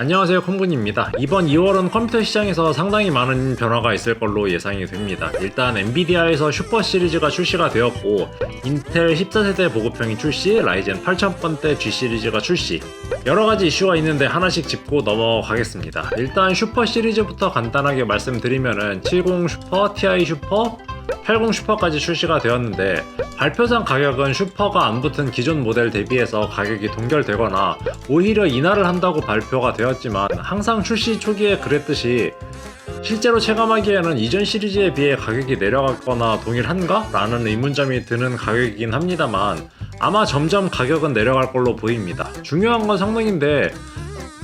안녕하세요, 콩군입니다. 이번 2월은 컴퓨터 시장에서 상당히 많은 변화가 있을 걸로 예상이 됩니다. 일단 엔비디아에서 슈퍼 시리즈가 출시가 되었고, 인텔 14세대 보급형이 출시, 라이젠 8000번대 G 시리즈가 출시, 여러가지 이슈가 있는데 하나씩 짚고 넘어가겠습니다. 일단 슈퍼 시리즈부터 간단하게 말씀드리면은 70 슈퍼, TI 슈퍼, 80 슈퍼까지 출시가 되었는데, 발표상 가격은 슈퍼가 안 붙은 기존 모델 대비해서 가격이 동결되거나 오히려 인하를 한다고 발표가 되었지만, 항상 출시 초기에 그랬듯이 실제로 체감하기에는 이전 시리즈에 비해 가격이 내려갔거나 동일한가? 라는 의문점이 드는 가격이긴 합니다만, 아마 점점 가격은 내려갈 걸로 보입니다. 중요한 건 성능인데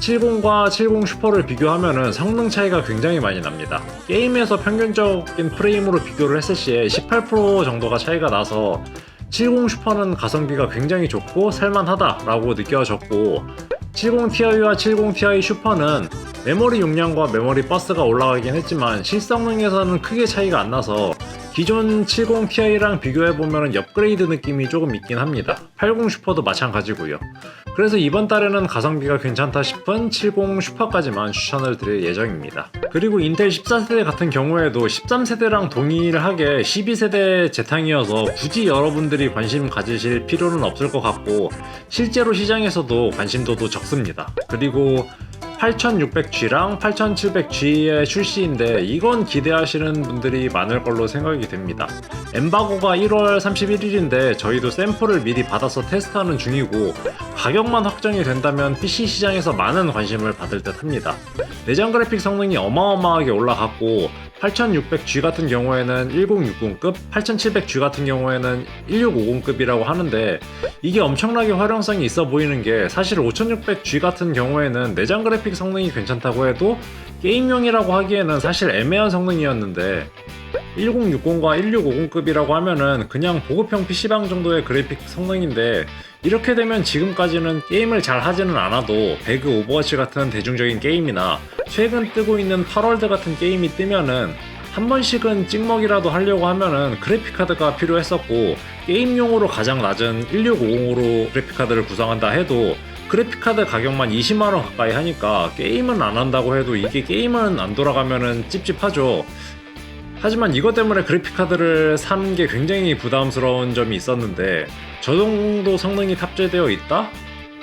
70과 70 슈퍼를 비교하면은 성능 차이가 굉장히 많이 납니다. 게임에서 평균적인 프레임으로 비교를 했을 시에 18% 정도가 차이가 나서 70 슈퍼는 가성비가 굉장히 좋고 살만하다라고 느껴졌고, 70ti와 70ti 슈퍼는 메모리 용량과 메모리 버스가 올라가긴 했지만 실성능에서는 크게 차이가 안 나서 기존 70ti랑 비교해보면 업그레이드 느낌이 조금 있긴 합니다. 80 슈퍼도 마찬가지고요. 그래서 이번 달에는 가성비가 괜찮다 싶은 70 슈퍼까지만 추천을 드릴 예정입니다. 그리고 인텔 14세대 같은 경우에도 13세대랑 동일하게 12세대 재탕이어서 굳이 여러분들이 관심 가지실 필요는 없을 것 같고, 실제로 시장에서도 관심도도 적습니다. 그리고 8600G랑 8700G의 출시인데 이건 기대하시는 분들이 많을 걸로 생각이 됩니다. 엠바고가 1월 31일인데 저희도 샘플을 미리 받아서 테스트하는 중이고, 가격만 확정이 된다면 PC 시장에서 많은 관심을 받을 듯 합니다. 내장 그래픽 성능이 어마어마하게 올라갔고, 8600G 같은 경우에는 1060급, 8700G 같은 경우에는 1650급이라고 하는데, 이게 엄청나게 활용성이 있어 보이는 게, 사실 5600G 같은 경우에는 내장 그래픽 성능이 괜찮다고 해도 게임용이라고 하기에는 사실 애매한 성능이었는데, 1060과 1650급이라고 하면은 그냥 보급형 PC방 정도의 그래픽 성능인데, 이렇게 되면 지금까지는 게임을 잘 하지는 않아도 배그 오버워치 같은 대중적인 게임이나 최근 뜨고 있는 8월드 같은 게임이 뜨면은 한 번씩은 찍먹이라도 하려고 하면은 그래픽카드가 필요했었고, 게임용으로 가장 낮은 1650으로 그래픽카드를 구성한다 해도 그래픽카드 가격만 20만원 가까이 하니까 게임은 안 한다고 해도 이게 게임은 안 돌아가면은 찝찝하죠. 하지만 이것 때문에 그래픽카드를 사는 게 굉장히 부담스러운 점이 있었는데, 저 정도 성능이 탑재되어 있다?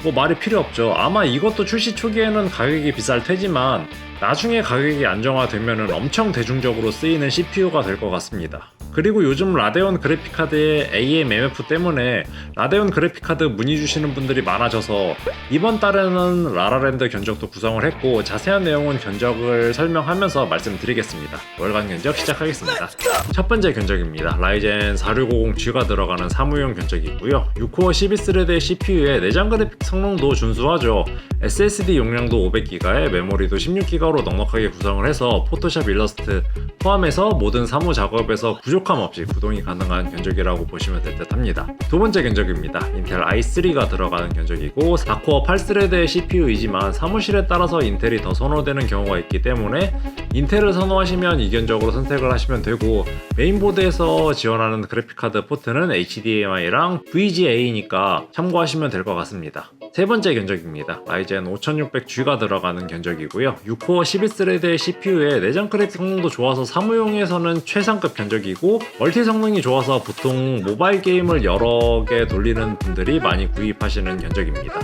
뭐 말이 필요 없죠. 아마 이것도 출시 초기에는 가격이 비쌀 테지만 나중에 가격이 안정화되면 엄청 대중적으로 쓰이는 CPU가 될 것 같습니다. 그리고 요즘 라데온 그래픽카드의 AMMF 때문에 라데온 그래픽카드 문의 주시는 분들이 많아져서 이번 달에는 라라랜드 견적도 구성을 했고, 자세한 내용은 견적을 설명하면서 말씀드리겠습니다. 월간 견적 시작하겠습니다. 첫 번째 견적입니다. 라이젠 4650G가 들어가는 사무용 견적이고요. 6코어 12스레드의 CPU에 내장 그래픽 성능도 준수하죠. SSD 용량도 500GB에 메모리도 16GB로 넉넉하게 구성을 해서 포토샵, 일러스트 포함해서 모든 사무 작업에서 부족함 없이 구동이 가능한 견적이라고 보시면 될 듯 합니다. 두 번째 견적입니다. 인텔 i3가 들어가는 견적이고, 4코어 8스레드의 CPU이지만 사무실에 따라서 인텔이 더 선호되는 경우가 있기 때문에 인텔을 선호하시면 이 견적으로 선택을 하시면 되고, 메인보드에서 지원하는 그래픽카드 포트는 HDMI랑 VGA니까 참고하시면 될 것 같습니다. 세 번째 견적입니다. 라이젠 5600G가 들어가는 견적이고요. 6코어 12스레드의 CPU에 내장 그래픽 성능도 좋아서 사무용에서는 최상급 견적이고, 멀티 성능이 좋아서 보통 모바일 게임을 여러 개 돌리는 분들이 많이 구입하시는 견적입니다.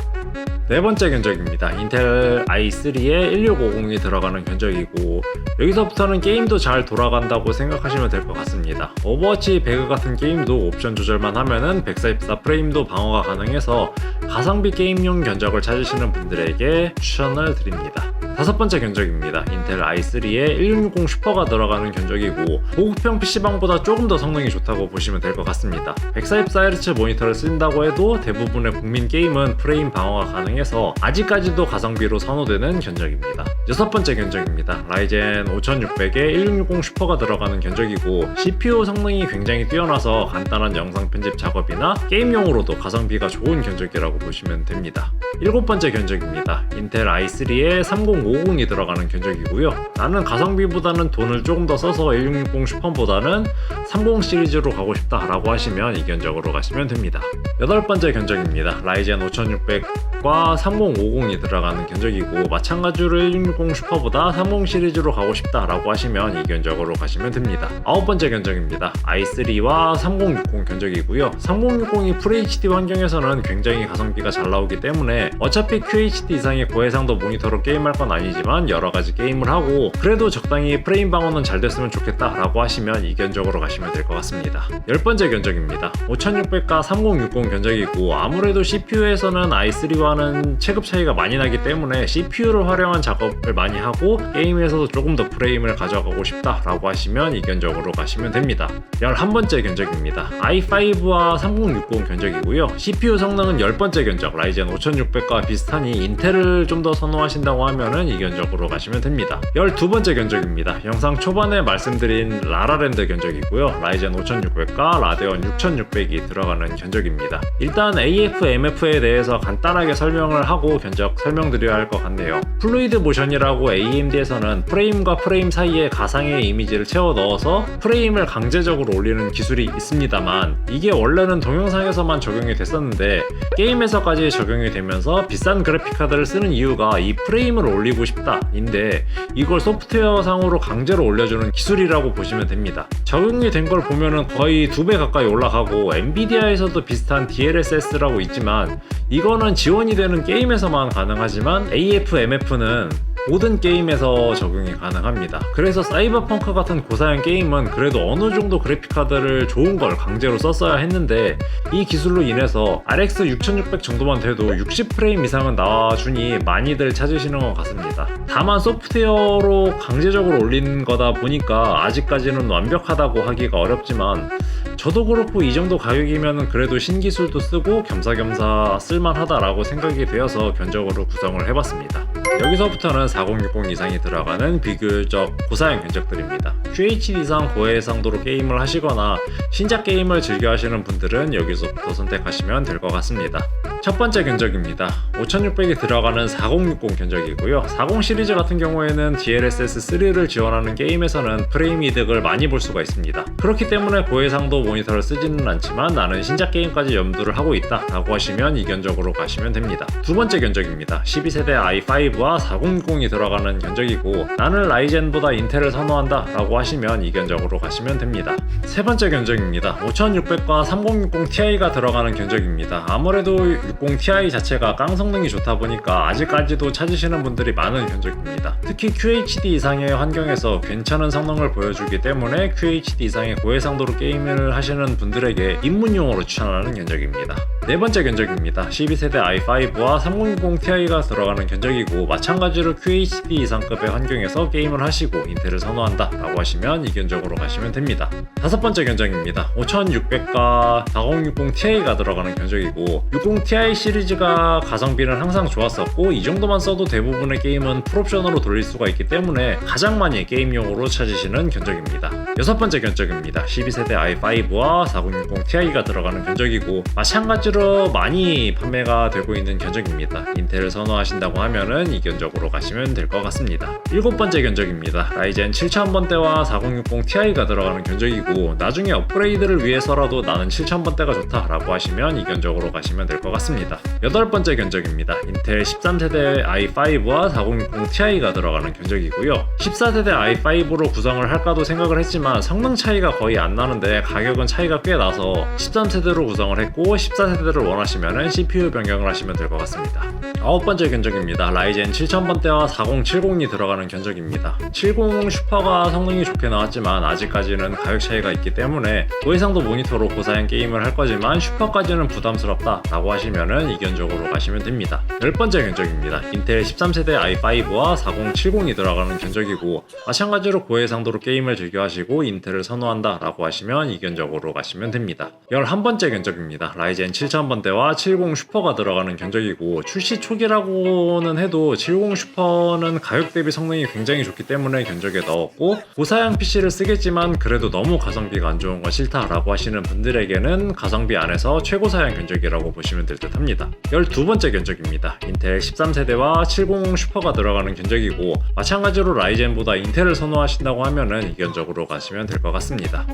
네 번째 견적입니다. 인텔 i3에 1650이 들어가는 견적이고, 여기서부터는 게임도 잘 돌아간다고 생각하시면 될 것 같습니다. 오버워치, 배그 같은 게임도 옵션 조절만 하면은 144 프레임도 방어가 가능해서 가성비 게임용 견적을 찾으시는 분들에게 추천을 드립니다. 다섯 번째 견적입니다. 인텔 i3에 1660 슈퍼가 들어가는 견적이고, 보급형 PC방보다 조금 더 성능이 좋다고 보시면 될 것 같습니다. 144Hz 모니터를 쓴다고 해도 대부분의 국민 게임은 프레임 방어가 가능해서 아직까지도 가성비로 선호되는 견적입니다. 여섯 번째 견적입니다. 라이젠 5600에 1660 슈퍼가 들어가는 견적이고 CPU 성능이 굉장히 뛰어나서 간단한 영상 편집 작업이나 게임용으로도 가성비가 좋은 견적이라고 보시면 됩니다. 일곱 번째 견적입니다. 인텔 i3에 3050이 들어가는 견적이고요. 나는 가성비보다는 돈을 조금 더 써서 1660 슈퍼보다는 30 시리즈로 가고 싶다라고 하시면 이 견적으로 가시면 됩니다. 여덟 번째 견적입니다. 라이젠 5600과 3050이 들어가는 견적이고 마찬가지로 1660 슈퍼보다 30 시리즈로 가고 싶다라고 하시면 이 견적으로 가시면 됩니다. 아홉 번째 견적입니다. i3와 3060 견적이고요. 3060이 FHD 환경에서는 굉장히 가성비가 잘 나오기 때문에 어차피 QHD 이상의 고해상도 모니터로 게임할 건 아니지만 여러가지 게임을 하고 그래도 적당히 프레임 방어는 잘 됐으면 좋겠다라고 하시면 이 견적으로 가시면 될 것 같습니다. 열 번째 견적입니다. 5600과 3060 견적이고 아무래도 CPU에서는 i3와는 체급 차이가 많이 나기 때문에 CPU를 활용한 작업을 많이 하고 게임에서도 조금 더 프레임을 가져가고 싶다라고 하시면 이 견적으로 가시면 됩니다. 11번째 견적입니다. i5와 3060 견적이고요. CPU 성능은 10번째 견적 라이젠 5600과 비슷하니 인텔을 좀 더 선호하신다고 하면은 이 견적으로 가시면 됩니다. 12번째 견적입니다. 영상 초반에 말씀드린 라라랜드 견적이고요. 라이젠 5600과 라데온 6600이 들어가는 견적입니다. 일단 AF, MF에 대해서 간단하게 설명을 하고 견적 설명드려야 할 것 같네요. 플루이드 모션이라고 AMD에서는 프레임과 프레임 사이에 가상의 이미지를 채워 넣어서 프레임을 강제적으로 올리는 기술이 있습니다만 이게 원래는 동영상에서만 적용이 됐었는데 게임에서까지 적용이 되면서 비싼 그래픽카드를 쓰는 이유가 이 프레임을 올리고 싶다 인데 이걸 소프트웨어상으로 강제로 올려주는 기술이라고 보시면 됩니다. 적용이 된 걸 보면은 거의 2배 가까이 올라가고 엔비디아에서도 비슷한 DLSS라고 있지만 이거는 지원이 되는 게임에서만 가능하지만 AF, MF는 모든 게임에서 적용이 가능합니다. 그래서 사이버펑크 같은 고사양 게임은 그래도 어느 정도 그래픽카드를 좋은 걸 강제로 썼어야 했는데 이 기술로 인해서 RX 6600 정도만 돼도 60프레임 이상은 나와주니 많이들 찾으시는 것 같습니다. 다만 소프트웨어로 강제적으로 올린 거다 보니까 아직까지는 완벽하다고 하기가 어렵지만 저도 그렇고 이 정도 가격이면 그래도 신기술도 쓰고 겸사겸사 쓸만하다라고 생각이 되어서 견적으로 구성을 해봤습니다. 여기서부터는 4060 이상이 들어가는 비교적 고사양 견적들입니다. QHD 이상 고해상도로 게임을 하시거나 신작 게임을 즐겨 하시는 분들은 여기서부터 선택하시면 될 것 같습니다. 첫 번째 견적입니다. 5600이 들어가는 4060 견적이고요. 40 시리즈 같은 경우에는 DLSS3를 지원하는 게임에서는 프레임 이득을 많이 볼 수가 있습니다. 그렇기 때문에 고해상도 모니터를 쓰지는 않지만 나는 신작 게임까지 염두를 하고 있다 라고 하시면 이 견적으로 가시면 됩니다. 두 번째 견적입니다. 12세대 i5와 4060이 들어가는 견적이고 나는 라이젠보다 인텔을 선호한다 라고 하시면 이 견적으로 가시면 됩니다. 세 번째 견적입니다. 5600과 3060 Ti가 들어가는 견적입니다. 아무래도 60ti 자체가 깡 성능이 좋다 보니까 아직까지도 찾으시는 분들이 많은 견적입니다. 특히 QHD 이상의 환경에서 괜찮은 성능을 보여주기 때문에 QHD 이상의 고해상도로 게임을 하시는 분들에게 입문용으로 추천하는 견적입니다. 네 번째 견적입니다. 12세대 i5와 3060 Ti가 들어가는 견적이고 마찬가지로 QHD 이상급의 환경에서 게임을 하시고 인텔을 선호한다 라고 하시면 이 견적으로 가시면 됩니다. 다섯 번째 견적입니다. 5600과 4060 Ti가 들어가는 견적이고 60ti 시리즈가 가성비는 항상 좋았었고 이 정도만 써도 대부분의 게임은 풀옵션으로 돌릴 수가 있기 때문에 가장 많이 게임용으로 찾으시는 견적입니다. 여섯 번째 견적입니다. 12세대 i5와 4060 Ti가 들어가는 견적이고 마찬가지로 많이 판매가 되고 있는 견적입니다. 인텔을 선호하신다고 하면은 이 견적으로 가시면 될 것 같습니다. 일곱 번째 견적입니다. 라이젠 7000번대와 4060 Ti가 들어가는 견적이고 나중에 업그레이드를 위해서라도 나는 7000번대가 좋다라고 하시면 이 견적으로 가시면 될 것 같습니다. 여덟 번째 견적입니다. 인텔 13세대 i5와 4060 Ti가 들어가는 견적이고요. 14세대 i5로 구성을 할까도 생각을 했지만 성능 차이가 거의 안 나는데 가격은 차이가 꽤 나서 13세대로 구성을 했고 14세대를 원하시면 CPU 변경을 하시면 될 것 같습니다. 아홉 번째 견적입니다. 라이젠 7000번대와 4070이 들어가는 견적입니다. 70 슈퍼가 성능이 좋게 나왔지만 아직까지는 가격 차이가 있기 때문에 고해상도 모니터로 고사양 게임을 할 거지만 슈퍼까지는 부담스럽다 라고 하시면 하면은 이견적으로 가시면 됩니다. 10번째 견적입니다. 인텔 13세대 i5와 4070이 들어가는 견적이고, 마찬가지로 고해상도로 게임을 즐겨 하시고 인텔을 선호한다 라고 하시면 이견적으로 가시면 됩니다. 11번째 견적입니다. 라이젠 7000번대와 70 슈퍼가 들어가는 견적이고, 출시 초기라고는 해도 70 슈퍼는 가격 대비 성능이 굉장히 좋기 때문에 견적에 넣었고, 고사양 PC를 쓰겠지만 그래도 너무 가성비가 안 좋은 건 싫다라고 하시는 분들에게는 가성비 안에서 최고 사양 견적이라고 보시면 될 듯 합니다. 12번째 견적입니다. 인텔 13세대와 70 슈퍼가 들어가는 견적이고, 마찬가지로 라이젠보다 인텔을 선호하신다고 하면은 이 견적으로 가시면 될 것 같습니다.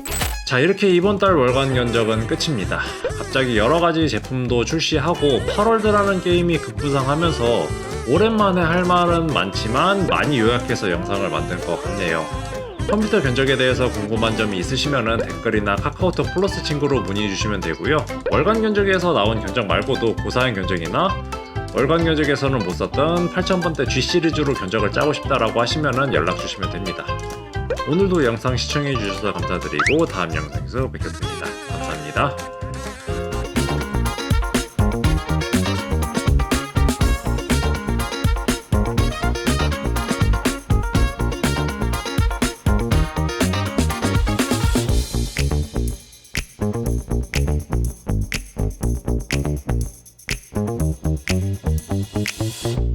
자, 이렇게 이번 달 월간 견적은 끝입니다. 갑자기 여러가지 제품도 출시하고 8월드라는 게임이 급부상하면서 오랜만에 할 말은 많지만 많이 요약해서 영상을 만든 것 같네요. 컴퓨터 견적에 대해서 궁금한 점이 있으시면 댓글이나 카카오톡 플러스 친구로 문의 주시면 되고요. 월간 견적에서 나온 견적 말고도 고사양 견적이나 월간 견적에서는 못 썼던 8000번대 G 시리즈로 견적을 짜고 싶다라고 하시면 연락 주시면 됩니다. 오늘도 영상 시청해 주셔서 감사드리고 다음 영상에서 뵙겠습니다. 감사합니다.